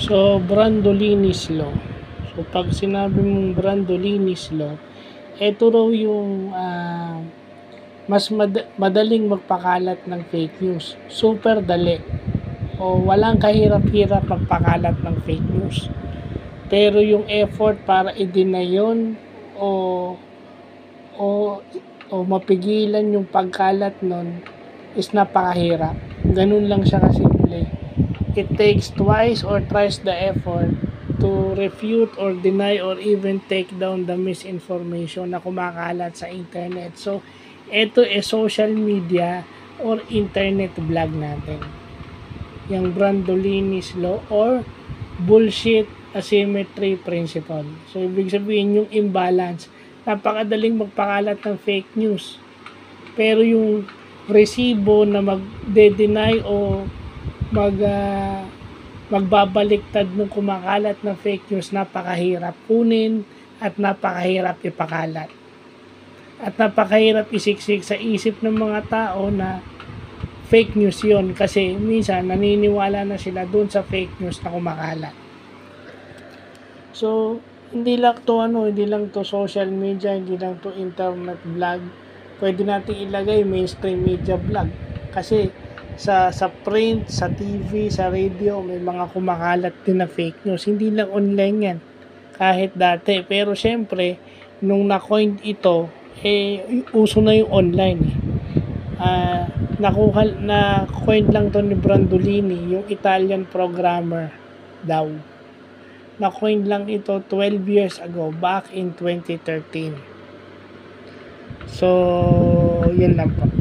So, Brandolini's Law. So, pag sinabi mong Brandolini's Law, ito raw yung mas madaling magpakalat ng fake news. Super dali. O walang kahirap-hirap magpakalat ng fake news. Pero yung effort para i-deny yun o o o mapigilan yung pagkalat nun is napakahirap. Ganun lang siya kasimple. It takes twice or thrice the effort to refute or deny or even take down the misinformation na kumakalat sa internet. So, ito social media or internet vlog natin. Yung Brandolini's Law or bullshit asymmetry principle. So, ibig sabihin yung imbalance. Napakadaling magpakalat ng fake news. Pero yung resibo na magde-deny o magbabaliktad ng kumakalat ng fake news, napakahirap kunin at napakahirap ipakalat. At napakahirap isiksik sa isip ng mga tao na fake news yon kasi minsan naniniwala na sila dun sa fake news na kumakalat. So, hindi lang to social media, hindi lang to internet vlog. Pwede natin ilagay mainstream media vlog kasi sa print, sa TV, sa radio, may mga kumakalat din na fake news. Hindi lang online yan, kahit dati. Pero syempre, nung na-coin ito, uso na yung online. Na-coin lang to ni Brandolini, yung Italian programmer daw. Na-coin lang ito 12 years ago, back in 2013. So, yun lang po.